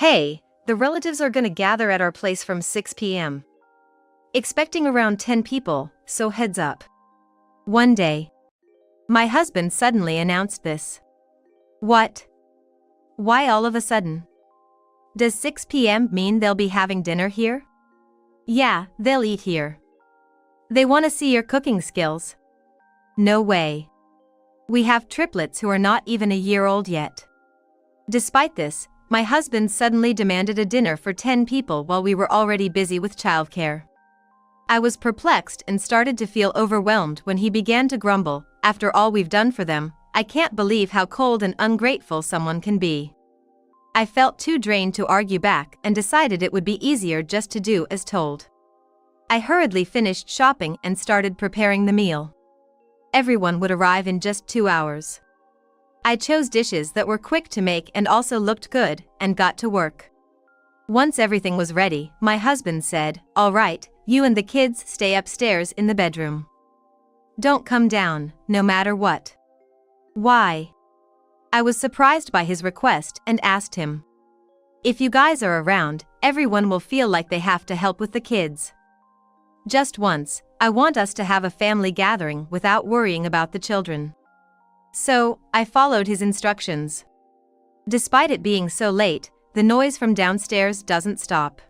Hey, the relatives are gonna gather at our place from 6 p.m. Expecting around 10 people, so heads up. One day, my husband suddenly announced this. What? Why all of a sudden? Does 6 p.m. mean they'll be having dinner here? Yeah, they'll eat here. They want to see your cooking skills. No way. We have triplets who are not even a year old yet. Despite this, my husband suddenly demanded a dinner for 10 people while we were already busy with childcare. I was perplexed and started to feel overwhelmed when he began to grumble, after all we've done for them, I can't believe how cold and ungrateful someone can be. I felt too drained to argue back and decided it would be easier just to do as told. I hurriedly finished shopping and started preparing the meal. Everyone would arrive in just 2 hours. I chose dishes that were quick to make and also looked good, and got to work. Once everything was ready, my husband said, "All right, you and the kids stay upstairs in the bedroom. Don't come down, no matter what." Why? I was surprised by his request and asked him. If you guys are around, everyone will feel like they have to help with the kids. Just once, I want us to have a family gathering without worrying about the children. So, I followed his instructions. Despite it being so late, the noise from downstairs doesn't stop.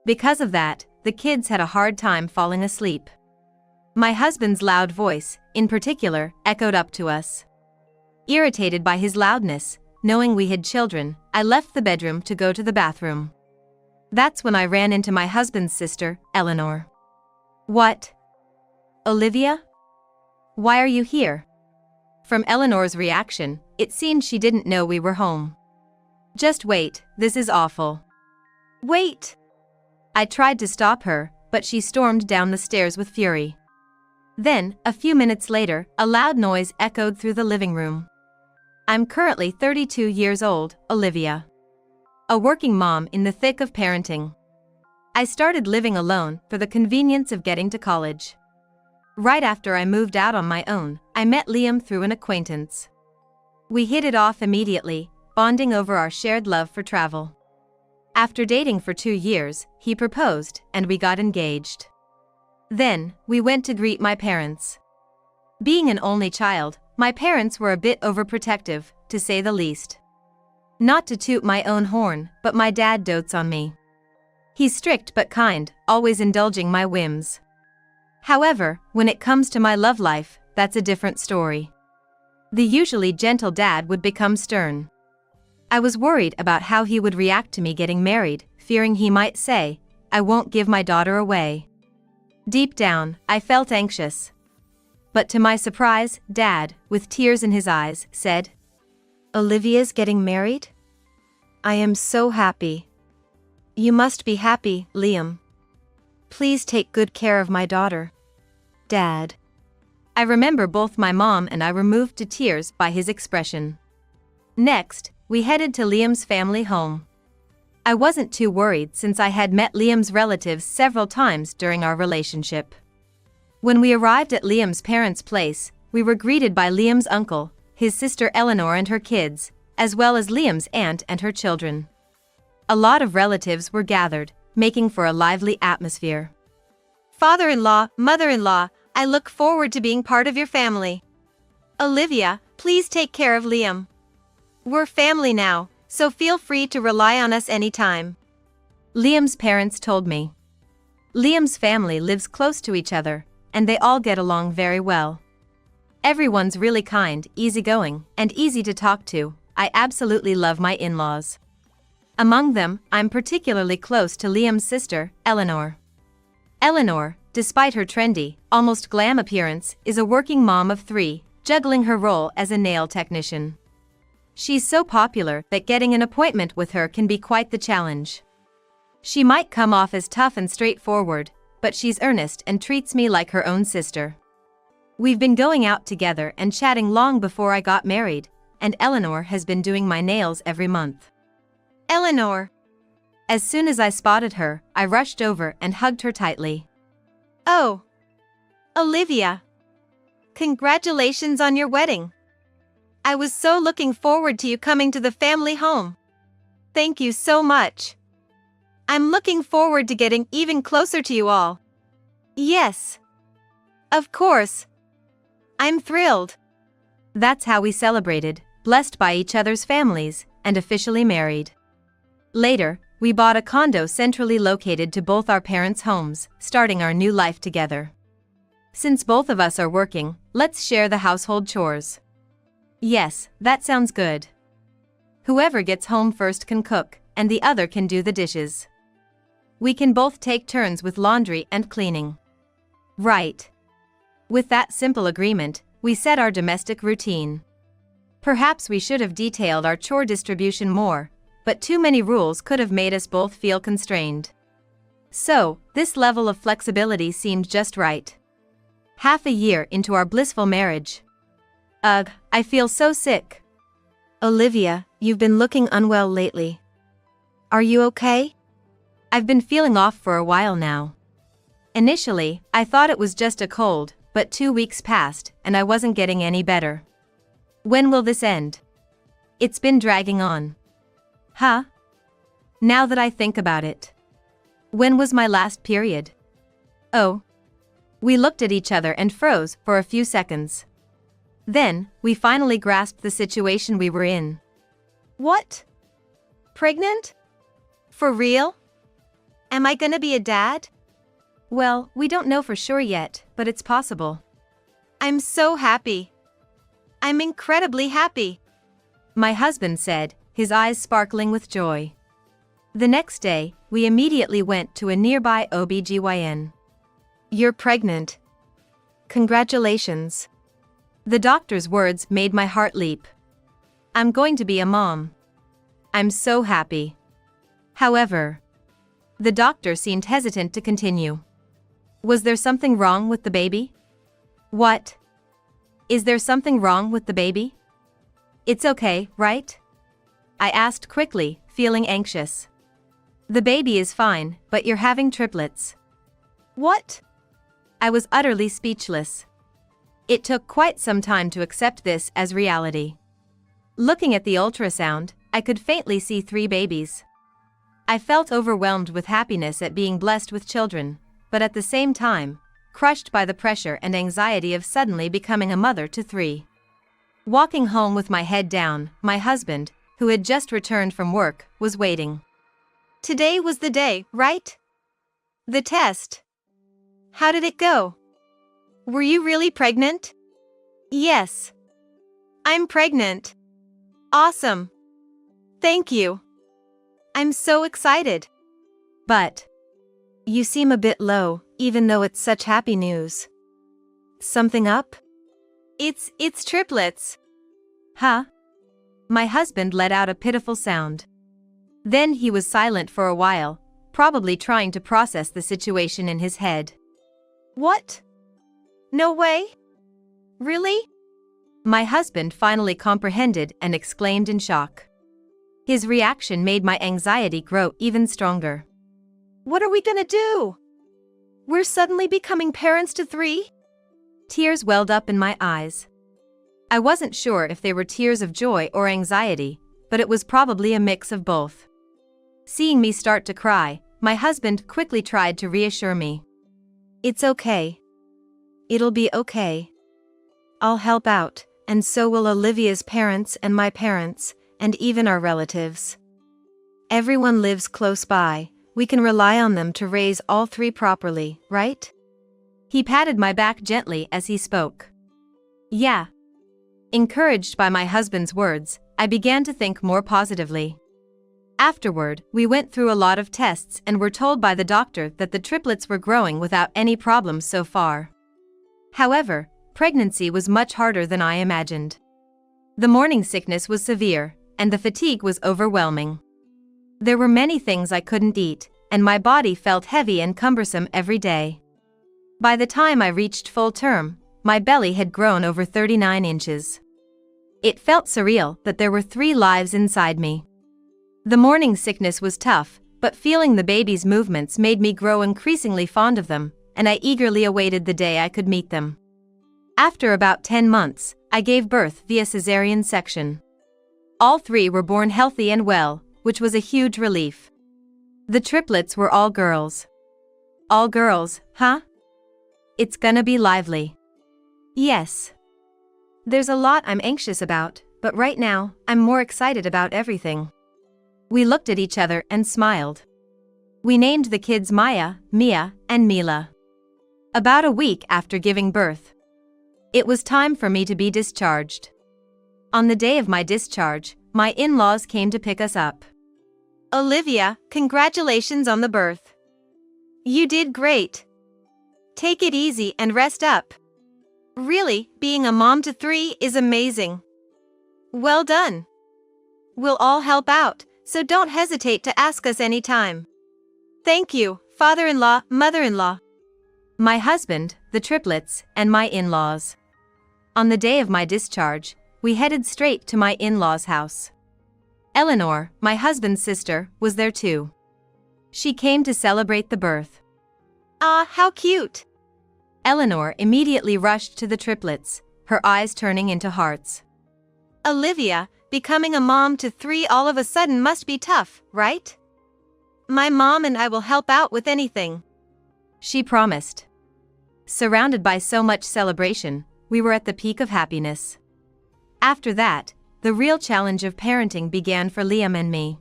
Because of that, the kids had a hard time falling asleep. My husband's loud voice, in particular, echoed up to us. Irritated by his loudness, knowing we had children, I left the bedroom to go to the bathroom. That's when I ran into my husband's sister, Eleanor. What? Olivia? Why are you here? From Eleanor's reaction, it seemed she didn't know we were home. Just wait, this is awful. Wait! I tried to stop her, but she stormed down the stairs with fury. Then, a few minutes later, a loud noise echoed through the living room. I'm currently 32 years old, Olivia. A working mom in the thick of parenting. I started living alone for the convenience of getting to college. Right after I moved out on my own, I met Liam through an acquaintance. We hit it off immediately, bonding over our shared love for travel. After dating for 2 years, he proposed, and we got engaged. Then, we went to greet my parents. Being an only child, my parents were a bit overprotective, to say the least. Not to toot my own horn, but my dad dotes on me. He's strict but kind, always indulging my whims. However, when it comes to my love life, that's a different story. The usually gentle dad would become stern. I was worried about how he would react to me getting married, fearing he might say, "I won't give my daughter away." Deep down, I felt anxious. But to my surprise, Dad, with tears in his eyes, said, "Olivia's getting married? I am so happy." "You must be happy, Liam. Please take good care of my daughter, Dad." I remember both my mom and I were moved to tears by his expression. Next, we headed to Liam's family home. I wasn't too worried since I had met Liam's relatives several times during our relationship. When we arrived at Liam's parents' place, we were greeted by Liam's uncle, his sister Eleanor and her kids, as well as Liam's aunt and her children. A lot of relatives were gathered, making for a lively atmosphere. "Father-in-law, mother-in-law, I look forward to being part of your family. Olivia, please take care of Liam. We're family now, so feel free to rely on us anytime," Liam's parents told me. Liam's family lives close to each other, and they all get along very well. Everyone's really kind, easygoing, and easy to talk to. I absolutely love my in-laws. Among them, I'm particularly close to Liam's sister, Eleanor. Eleanor, despite her trendy, almost glam appearance, is a working mom of 3, juggling her role as a nail technician. She's so popular that getting an appointment with her can be quite the challenge. She might come off as tough and straightforward, but she's earnest and treats me like her own sister. We've been going out together and chatting long before I got married, and Eleanor has been doing my nails every month. "Eleanor!" As soon as I spotted her, I rushed over and hugged her tightly. "Oh! Olivia! Congratulations on your wedding! I was so looking forward to you coming to the family home. Thank you so much. I'm looking forward to getting even closer to you all. Yes. Of course. I'm thrilled. That's how we celebrated, blessed by each other's families, and officially married. Later, we bought a condo centrally located to both our parents' homes, starting our new life together. Since both of us are working, let's share the household chores. Yes, that sounds good. Whoever gets home first can cook, and the other can do the dishes. We can both take turns with laundry and cleaning. Right. With that simple agreement, we set our domestic routine. Perhaps we should have detailed our chore distribution more, but too many rules could have made us both feel constrained. So, this level of flexibility seemed just right. Half a year into our blissful marriage. Ugh, I feel so sick. Olivia, you've been looking unwell lately. Are you okay? I've been feeling off for a while now. Initially, I thought it was just a cold, but 2 weeks passed, and I wasn't getting any better. When will this end? It's been dragging on. Huh? Now that I think about it. When was my last period? Oh. We looked at each other and froze for a few seconds. Then, we finally grasped the situation we were in. What? Pregnant? For real? Am I gonna be a dad? Well, we don't know for sure yet, but it's possible. I'm so happy. I'm incredibly happy, my husband said, his eyes sparkling with joy. The next day, we immediately went to a nearby OB/GYN. You're pregnant. Congratulations. The doctor's words made my heart leap. I'm going to be a mom. I'm so happy. However, the doctor seemed hesitant to continue. Was there something wrong with the baby? What? Is there something wrong with the baby? It's okay, right? I asked quickly, feeling anxious. The baby is fine, but you're having triplets. What? I was utterly speechless. It took quite some time to accept this as reality. Looking at the ultrasound, I could faintly see 3 babies. I felt overwhelmed with happiness at being blessed with children, but at the same time, crushed by the pressure and anxiety of suddenly becoming a mother to 3. Walking home with my head down, my husband, who had just returned from work, was waiting. Today was the day, right? The test. How did it go? Were you really pregnant? Yes. I'm pregnant. Awesome. Thank you. I'm so excited. But you seem a bit low, even though it's such happy news. Something up? It's triplets. Huh? My husband let out a pitiful sound. Then he was silent for a while, probably trying to process the situation in his head. What? No way? Really? My husband finally comprehended and exclaimed in shock. His reaction made my anxiety grow even stronger. What are we gonna do? We're suddenly becoming parents to 3? Tears welled up in my eyes. I wasn't sure if they were tears of joy or anxiety, but it was probably a mix of both. Seeing me start to cry, my husband quickly tried to reassure me. It's okay. It'll be okay. I'll help out, and so will Olivia's parents and my parents, and even our relatives. Everyone lives close by, we can rely on them to raise all 3 properly, right? He patted my back gently as he spoke. Yeah. Encouraged by my husband's words, I began to think more positively. Afterward, we went through a lot of tests and were told by the doctor that the triplets were growing without any problems so far. However, pregnancy was much harder than I imagined. The morning sickness was severe, and the fatigue was overwhelming. There were many things I couldn't eat, and my body felt heavy and cumbersome every day. By the time I reached full term, my belly had grown over 39 inches. It felt surreal that there were 3 lives inside me. The morning sickness was tough, but feeling the baby's movements made me grow increasingly fond of them, and I eagerly awaited the day I could meet them. After about 10 months, I gave birth via cesarean section. All 3 were born healthy and well, which was a huge relief. The triplets were all girls. All girls, huh? It's gonna be lively. Yes. There's a lot I'm anxious about, but right now, I'm more excited about everything. We looked at each other and smiled. We named the kids Maya, Mia, and Mila. About a week after giving birth, it was time for me to be discharged. On the day of my discharge, my in-laws came to pick us up. Olivia, congratulations on the birth. You did great. Take it easy and rest up. Really, being a mom to 3 is amazing. Well done. We'll all help out, so don't hesitate to ask us anytime. Thank you, father-in-law, mother-in-law, my husband, the triplets, and my in-laws. On the day of my discharge, we headed straight to my in-laws' house. Eleanor, my husband's sister, was there too. She came to celebrate the birth. Ah, how cute! Eleanor immediately rushed to the triplets, her eyes turning into hearts. Olivia, becoming a mom to 3 all of a sudden must be tough, right? My mom and I will help out with anything, she promised. Surrounded by so much celebration, we were at the peak of happiness. After that, the real challenge of parenting began for Liam and me.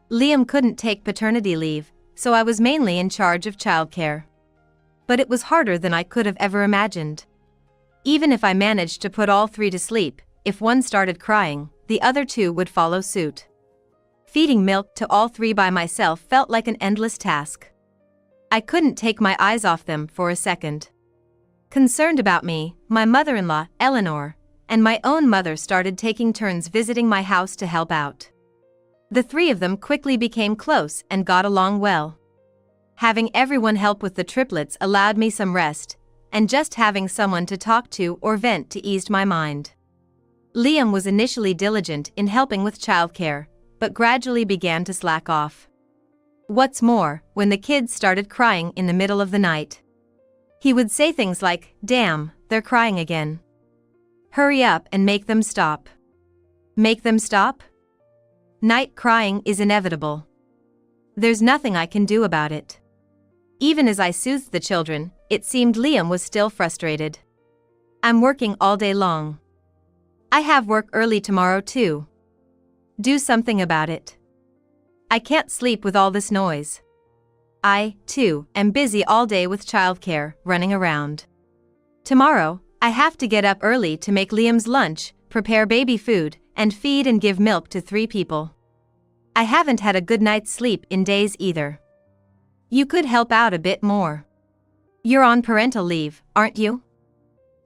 Liam couldn't take paternity leave, so I was mainly in charge of childcare. But it was harder than I could have ever imagined. Even if I managed to put all 3 to sleep, if one started crying, the other 2 would follow suit. Feeding milk to all 3 by myself felt like an endless task. I couldn't take my eyes off them for a second. Concerned about me, my mother-in-law, Eleanor, and my own mother started taking turns visiting my house to help out. The 3 of them quickly became close and got along well. Having everyone help with the triplets allowed me some rest, and just having someone to talk to or vent to eased my mind. Liam was initially diligent in helping with childcare, but gradually began to slack off. What's more, when the kids started crying in the middle of the night, he would say things like, "Damn, they're crying again. Hurry up and make them stop." Make them stop? Night crying is inevitable. There's nothing I can do about it. Even as I soothed the children, it seemed Liam was still frustrated. I'm working all day long. I have work early tomorrow too. Do something about it. I can't sleep with all this noise. I, too, am busy all day with childcare, running around. Tomorrow, I have to get up early to make Liam's lunch, prepare baby food, and feed and give milk to 3 people. I haven't had a good night's sleep in days either. You could help out a bit more. You're on parental leave, aren't you?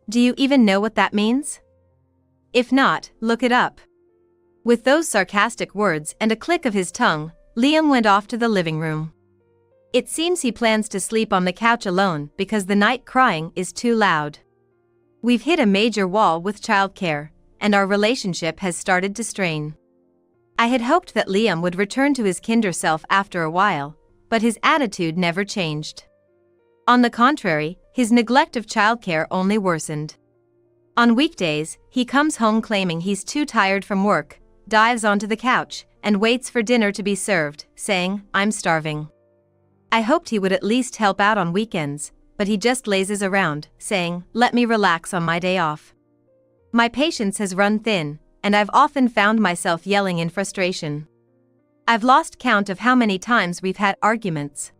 Do you even know what that means? If not, look it up. With those sarcastic words and a click of his tongue, Liam went off to the living room. It seems he plans to sleep on the couch alone because the night crying is too loud. We've hit a major wall with childcare, and our relationship has started to strain. I had hoped that Liam would return to his kinder self after a while, but his attitude never changed. On the contrary, his neglect of childcare only worsened. On weekdays, he comes home claiming he's too tired from work, dives onto the couch, and waits for dinner to be served, saying, "I'm starving." I hoped he would at least help out on weekends, but he just lazes around, saying, "Let me relax on my day off." My patience has run thin, and I've often found myself yelling in frustration. I've lost count of how many times we've had arguments.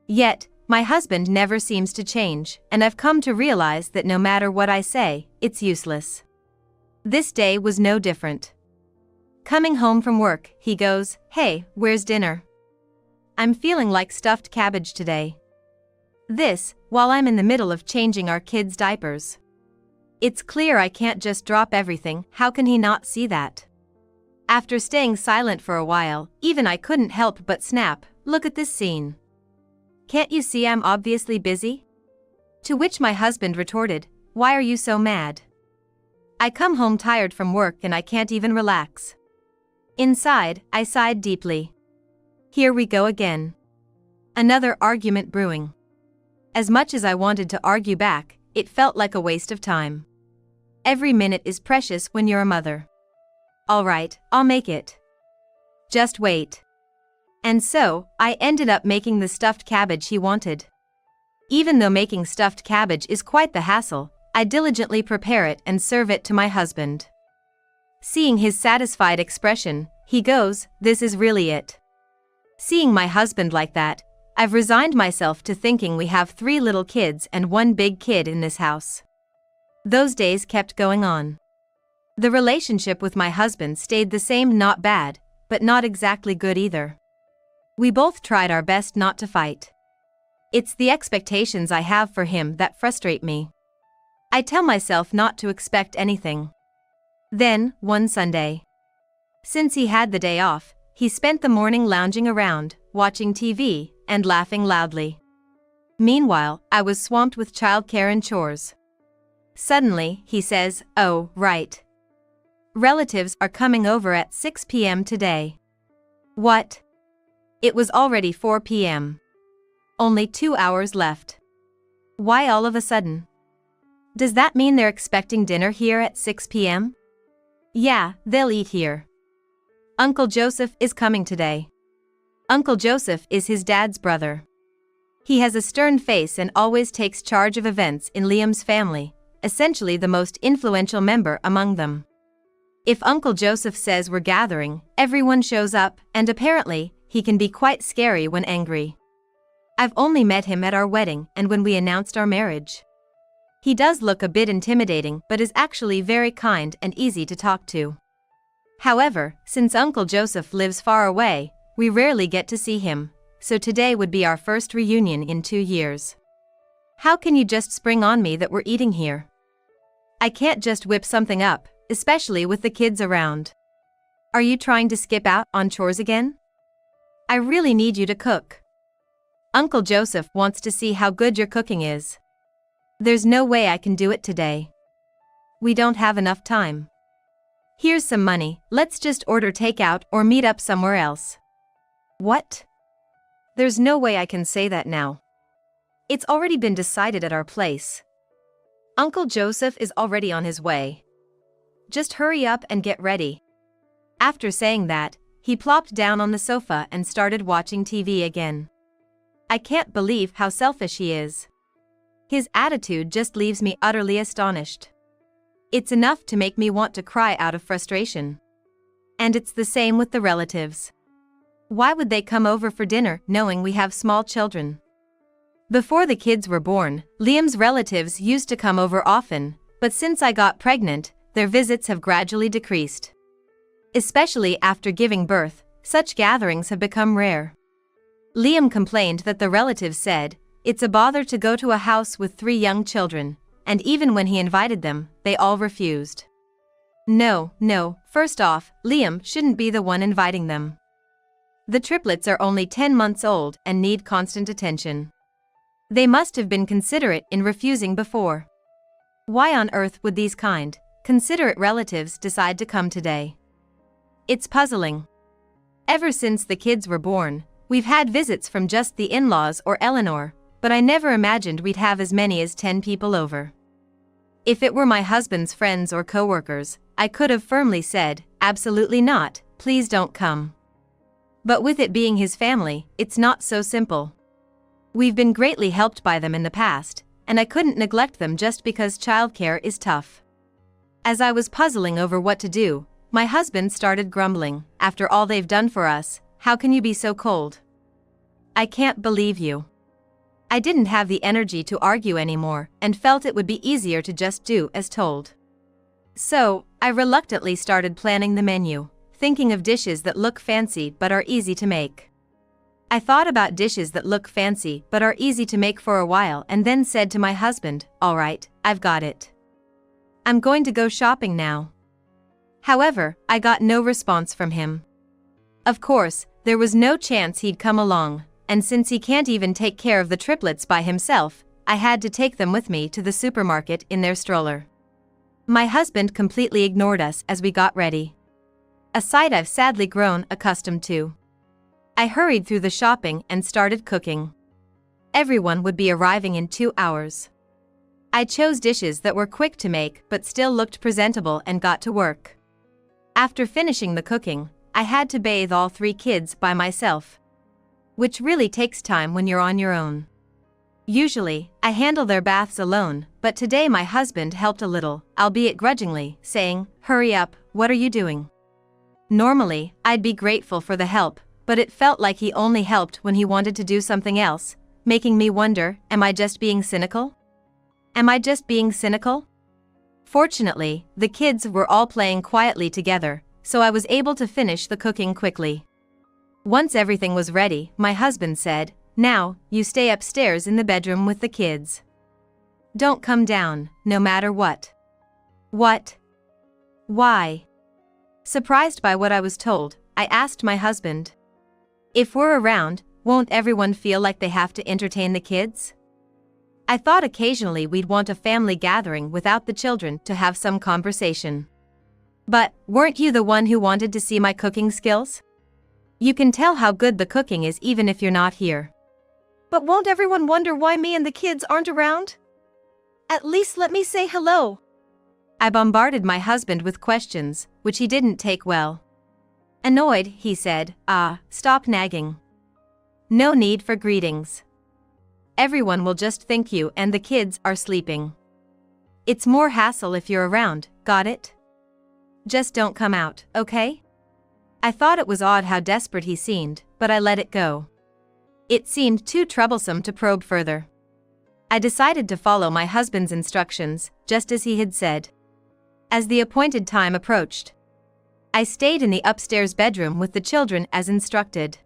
Yet, my husband never seems to change, and I've come to realize that no matter what I say, it's useless. This day was no different. Coming home from work, he goes, "Hey, where's dinner? I'm feeling like stuffed cabbage today." This, while I'm in the middle of changing our kids' diapers. It's clear I can't just drop everything. How can he not see that? After staying silent for a while, even I couldn't help but snap, "Look at this scene. Can't you see I'm obviously busy?" To which my husband retorted, "Why are you so mad? I come home tired from work and I can't even relax." Inside, I sighed deeply. Here we go again. Another argument brewing. As much as I wanted to argue back, it felt like a waste of time. Every minute is precious when you're a mother. All right, I'll make it. Just wait. And so, I ended up making the stuffed cabbage he wanted. Even though making stuffed cabbage is quite the hassle, I diligently prepare it and serve it to my husband. Seeing his satisfied expression, he goes, "This is really it." Seeing my husband like that, I've resigned myself to thinking we have 3 little kids and 1 big kid in this house. Those days kept going on. The relationship with my husband stayed the same, not bad, but not exactly good either. We both tried our best not to fight. It's the expectations I have for him that frustrate me. I tell myself not to expect anything. Then, one Sunday, since he had the day off, he spent the morning lounging around, watching TV, and laughing loudly. Meanwhile, I was swamped with childcare and chores. Suddenly, he says, "Oh, right. Relatives are coming over at 6 p.m. today." What? It was already 4 p.m. Only 2 hours left. Why all of a sudden? Does that mean they're expecting dinner here at 6 p.m.? Yeah, they'll eat here. Uncle Joseph is coming today. Uncle Joseph is his dad's brother. He has a stern face and always takes charge of events in Liam's family, essentially the most influential member among them. If Uncle Joseph says we're gathering, everyone shows up, and apparently, he can be quite scary when angry. I've only met him at our wedding and when we announced our marriage. He does look a bit intimidating but is actually very kind and easy to talk to. However, since Uncle Joseph lives far away, we rarely get to see him, so today would be our first reunion in 2 years. How can you just spring on me that we're eating here? I can't just whip something up, especially with the kids around. Are you trying to skip out on chores again? I really need you to cook. Uncle Joseph wants to see how good your cooking is. There's no way I can do it today. We don't have enough time. Here's some money, let's just order takeout or meet up somewhere else. What? There's no way I can say that now. It's already been decided at our place. Uncle Joseph is already on his way. Just hurry up and get ready. After saying that, he plopped down on the sofa and started watching TV again. I can't believe how selfish he is. His attitude just leaves me utterly astonished. It's enough to make me want to cry out of frustration. And it's the same with the relatives. Why would they come over for dinner knowing we have small children? Before the kids were born, Liam's relatives used to come over often, but since I got pregnant, their visits have gradually decreased. Especially after giving birth, such gatherings have become rare. Liam complained that the relatives said, "It's a bother to go to a house with 3 young children," and even when he invited them, they all refused. No, first off, Liam shouldn't be the one inviting them. The triplets are only 10 months old and need constant attention. They must have been considerate in refusing before. Why on earth would these kind, considerate relatives decide to come today? It's puzzling. Ever since the kids were born, we've had visits from just the in-laws or Eleanor, but I never imagined we'd have as many as 10 people over. If it were my husband's friends or co-workers, I could have firmly said, "Absolutely not, please don't come." But with it being his family, it's not so simple. We've been greatly helped by them in the past, and I couldn't neglect them just because childcare is tough. As I was puzzling over what to do, my husband started grumbling, "After all they've done for us, how can you be so cold? I can't believe you." I didn't have the energy to argue anymore and felt it would be easier to just do as told. So, I reluctantly started planning the menu, thinking of dishes that look fancy but are easy to make. I thought about dishes that look fancy but are easy to make for a while and then said to my husband, "All right, I've got it. I'm going to go shopping now." However, I got no response from him. Of course, there was no chance he'd come along, and since he can't even take care of the triplets by himself, I had to take them with me to the supermarket in their stroller. My husband completely ignored us as we got ready. A sight I've sadly grown accustomed to. I hurried through the shopping and started cooking. Everyone would be arriving in 2 hours. I chose dishes that were quick to make but still looked presentable and got to work. After finishing the cooking, I had to bathe all 3 kids by myself. Which really takes time when you're on your own. Usually, I handle their baths alone, but today my husband helped a little, albeit grudgingly, saying, "Hurry up, what are you doing?" Normally, I'd be grateful for the help, but it felt like he only helped when he wanted to do something else, making me wonder, am I just being cynical? Am I just being cynical? Fortunately, the kids were all playing quietly together, so I was able to finish the cooking quickly. Once everything was ready, my husband said, "Now, you stay upstairs in the bedroom with the kids. Don't come down, no matter what." What? Why? Surprised by what I was told, I asked my husband. If we're around, won't everyone feel like they have to entertain the kids? I thought occasionally we'd want a family gathering without the children to have some conversation. But, weren't you the one who wanted to see my cooking skills? You can tell how good the cooking is even if you're not here. But won't everyone wonder why me and the kids aren't around? At least let me say hello. I bombarded my husband with questions, which he didn't take well. Annoyed, he said, "Stop nagging. No need for greetings. Everyone will just think you and the kids are sleeping. It's more hassle if you're around, got it? Just don't come out, okay?" I thought it was odd how desperate he seemed, but I let it go. It seemed too troublesome to probe further. I decided to follow my husband's instructions, just as he had said. As the appointed time approached, I stayed in the upstairs bedroom with the children as instructed.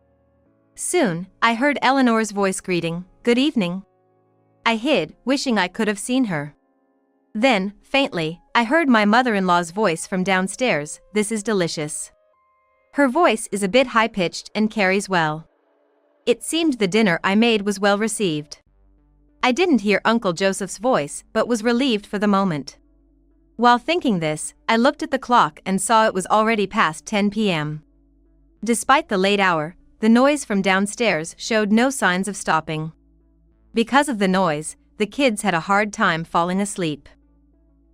Soon, I heard Eleanor's voice greeting, "Good evening." I hid, wishing I could have seen her. Then, faintly, I heard my mother-in-law's voice from downstairs, "This is delicious." Her voice is a bit high-pitched and carries well. It seemed the dinner I made was well received. I didn't hear Uncle Joseph's voice, but was relieved for the moment. While thinking this, I looked at the clock and saw it was already past 10 p.m. Despite the late hour, the noise from downstairs showed no signs of stopping. Because of the noise, the kids had a hard time falling asleep.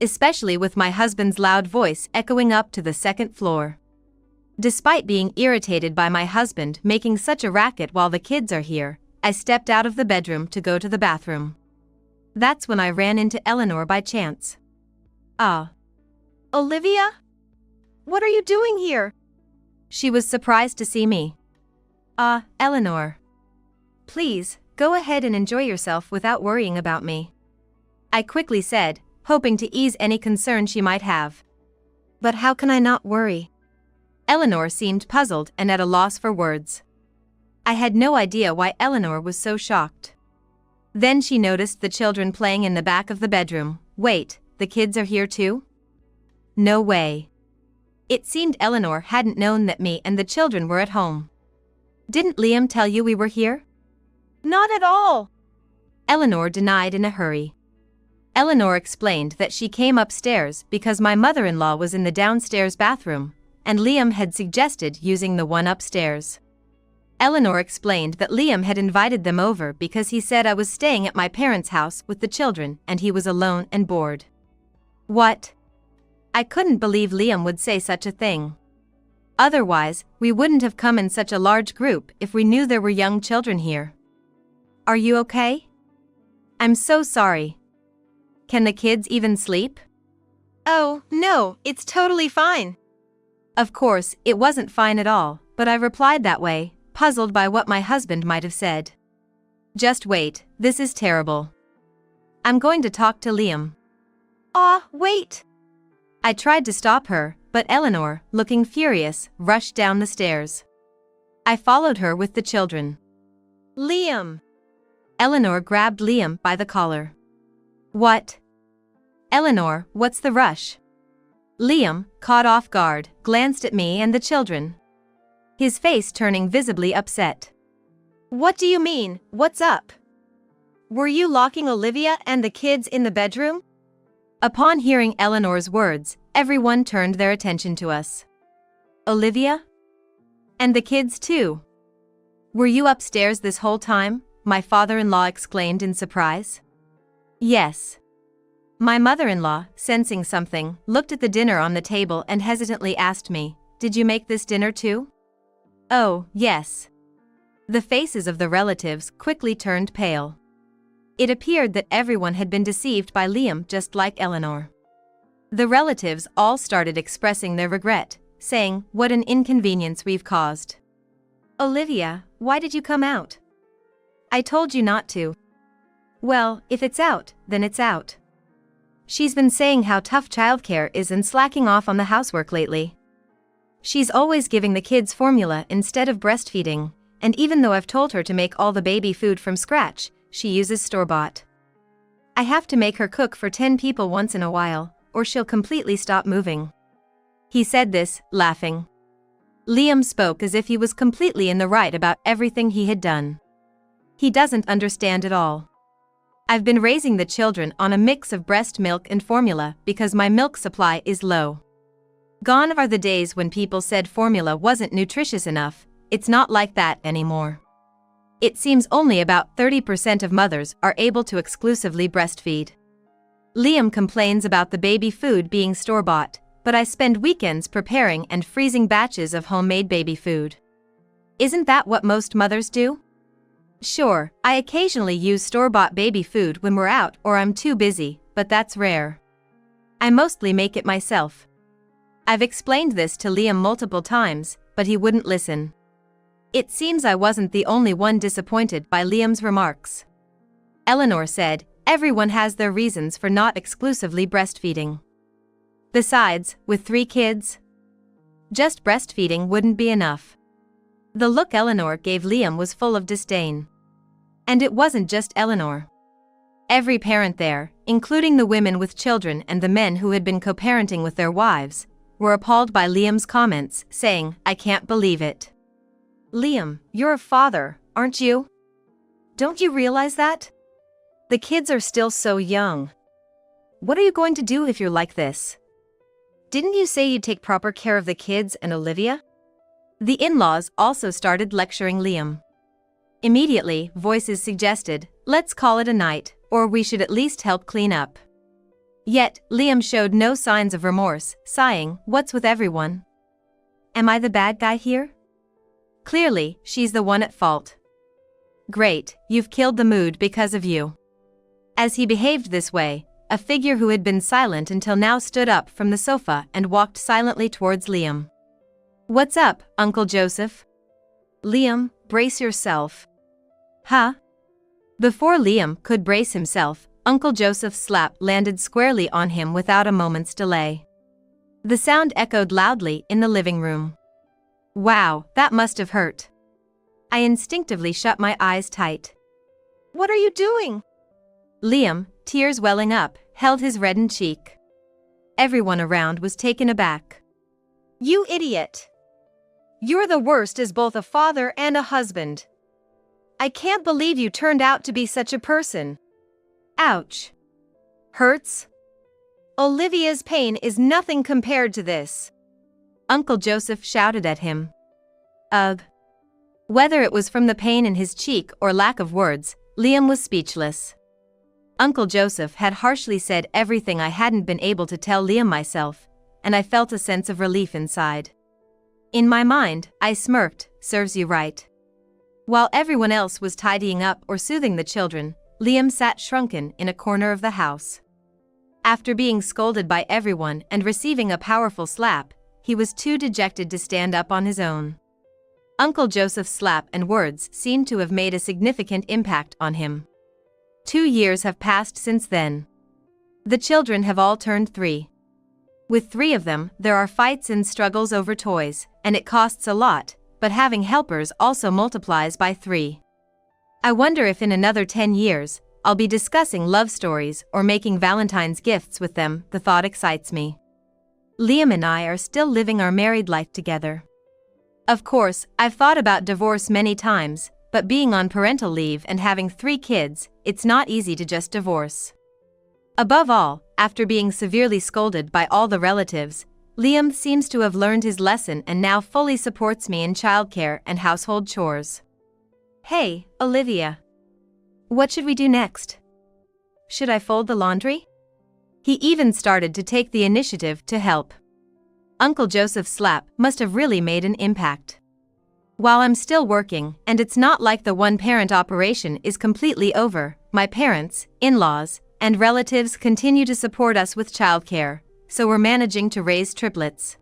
Especially with my husband's loud voice echoing up to the second floor. Despite being irritated by my husband making such a racket while the kids are here, I stepped out of the bedroom to go to the bathroom. That's when I ran into Eleanor by chance. Olivia? What are you doing here?" She was surprised to see me. Eleanor. Please, go ahead and enjoy yourself without worrying about me," I quickly said, hoping to ease any concern she might have. "But how can I not worry?" Eleanor seemed puzzled and at a loss for words. I had no idea why Eleanor was so shocked. Then she noticed the children playing in the back of the bedroom. Wait, the kids are here too? No way. It seemed Eleanor hadn't known that me and the children were at home. "Didn't Liam tell you we were here?" "Not at all," Eleanor denied in a hurry. Eleanor explained that she came upstairs because my mother-in-law was in the downstairs bathroom, and Liam had suggested using the one upstairs. Eleanor explained that Liam had invited them over because he said I was staying at my parents' house with the children and he was alone and bored. What? I couldn't believe Liam would say such a thing. Otherwise, we wouldn't have come in such a large group if we knew there were young children here. Are you okay? I'm so sorry. Can the kids even sleep? Oh, no, it's totally fine. Of course, it wasn't fine at all, but I replied that way, puzzled by what my husband might have said. Just wait, this is terrible. I'm going to talk to Liam. Wait. I tried to stop her, but Eleanor, looking furious, rushed down the stairs. I followed her with the children. Liam. Eleanor grabbed Liam by the collar. What? Eleanor, what's the rush? Liam, caught off guard, glanced at me and the children. His face turning visibly upset. What do you mean, what's up? Were you locking Olivia and the kids in the bedroom? Upon hearing Eleanor's words, everyone turned their attention to us. Olivia? And the kids too. Were you upstairs this whole time? My father-in-law exclaimed in surprise. Yes. My mother-in-law, sensing something, looked at the dinner on the table and hesitantly asked me, did you make this dinner too? Oh, yes. The faces of the relatives quickly turned pale. It appeared that everyone had been deceived by Liam just like Eleanor. The relatives all started expressing their regret, saying, "What an inconvenience we've caused. Olivia, why did you come out? I told you not to." "Well, if it's out, then it's out. She's been saying how tough childcare is and slacking off on the housework lately. She's always giving the kids formula instead of breastfeeding, and even though I've told her to make all the baby food from scratch, she uses store-bought. I have to make her cook for 10 people once in a while, or she'll completely stop moving." He said this, laughing. Liam spoke as if he was completely in the right about everything he had done. He doesn't understand at all. "I've been raising the children on a mix of breast milk and formula because my milk supply is low. Gone are the days when people said formula wasn't nutritious enough. It's not like that anymore. It seems only about 30% of mothers are able to exclusively breastfeed. Liam complains about the baby food being store-bought, but I spend weekends preparing and freezing batches of homemade baby food. Isn't that what most mothers do? Sure, I occasionally use store-bought baby food when we're out or I'm too busy, but that's rare. I mostly make it myself." I've explained this to Liam multiple times, but he wouldn't listen. It seems I wasn't the only one disappointed by Liam's remarks. Eleanor said, "Everyone has their reasons for not exclusively breastfeeding. Besides, with 3 kids, just breastfeeding wouldn't be enough." The look Eleanor gave Liam was full of disdain. And it wasn't just Eleanor. Every parent there, including the women with children and the men who had been co-parenting with their wives, were appalled by Liam's comments, saying, "I can't believe it. Liam, you're a father, aren't you? Don't you realize that? The kids are still so young. What are you going to do if you're like this? Didn't you say you'd take proper care of the kids and Olivia?" The in-laws also started lecturing Liam. Immediately, voices suggested, "Let's call it a night, or we should at least help clean up." Yet, Liam showed no signs of remorse, sighing, "What's with everyone? Am I the bad guy here? Clearly, she's the one at fault. Great, you've killed the mood because of you." As he behaved this way, a figure who had been silent until now stood up from the sofa and walked silently towards Liam. "What's up, Uncle Joseph?" "Liam, brace yourself." "Huh?" Before Liam could brace himself, Uncle Joseph's slap landed squarely on him without a moment's delay. The sound echoed loudly in the living room. Wow, that must have hurt. I instinctively shut my eyes tight. "What are you doing?" Liam, tears welling up, held his reddened cheek. Everyone around was taken aback. "You idiot! You're the worst as both a father and a husband. I can't believe you turned out to be such a person. Ouch. Hurts? Olivia's pain is nothing compared to this." Uncle Joseph shouted at him. Ugh. Whether it was from the pain in his cheek or lack of words, Liam was speechless. Uncle Joseph had harshly said everything I hadn't been able to tell Liam myself, and I felt a sense of relief inside. In my mind, I smirked, "Serves you right." While everyone else was tidying up or soothing the children, Liam sat shrunken in a corner of the house. After being scolded by everyone and receiving a powerful slap, he was too dejected to stand up on his own. Uncle Joseph's slap and words seemed to have made a significant impact on him. 2 years have passed since then. The children have all turned 3. With 3 of them, there are fights and struggles over toys, and it costs a lot, but having helpers also multiplies by 3. I wonder if in another 10 years, I'll be discussing love stories or making Valentine's gifts with them. The thought excites me. Liam and I are still living our married life together. Of course, I've thought about divorce many times, but being on parental leave and having 3 kids, it's not easy to just divorce. Above all, after being severely scolded by all the relatives, Liam seems to have learned his lesson and now fully supports me in childcare and household chores. Hey, Olivia. What should we do next? Should I fold the laundry? He even started to take the initiative to help. Uncle Joseph's slap must have really made an impact. While I'm still working, and it's not like the one-parent operation is completely over, my parents, in-laws, and relatives continue to support us with childcare, so we're managing to raise triplets.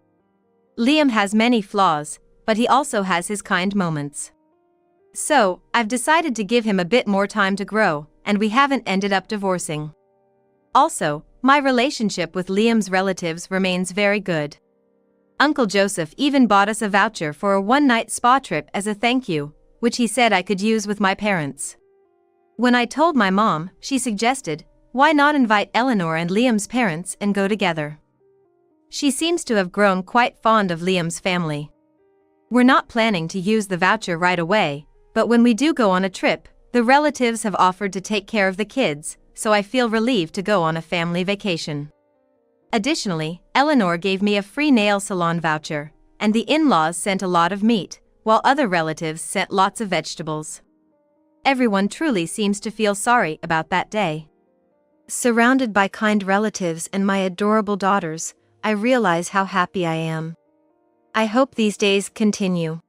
Liam has many flaws, but he also has his kind moments. So, I've decided to give him a bit more time to grow, and we haven't ended up divorcing. Also, my relationship with Liam's relatives remains very good. Uncle Joseph even bought us a voucher for a one-night spa trip as a thank you, which he said I could use with my parents. When I told my mom, she suggested, why not invite Eleanor and Liam's parents and go together? She seems to have grown quite fond of Liam's family. We're not planning to use the voucher right away, but when we do go on a trip, the relatives have offered to take care of the kids, so I feel relieved to go on a family vacation. Additionally, Eleanor gave me a free nail salon voucher, and the in-laws sent a lot of meat, while other relatives sent lots of vegetables. Everyone truly seems to feel sorry about that day. Surrounded by kind relatives and my adorable daughters, I realize how happy I am. I hope these days continue.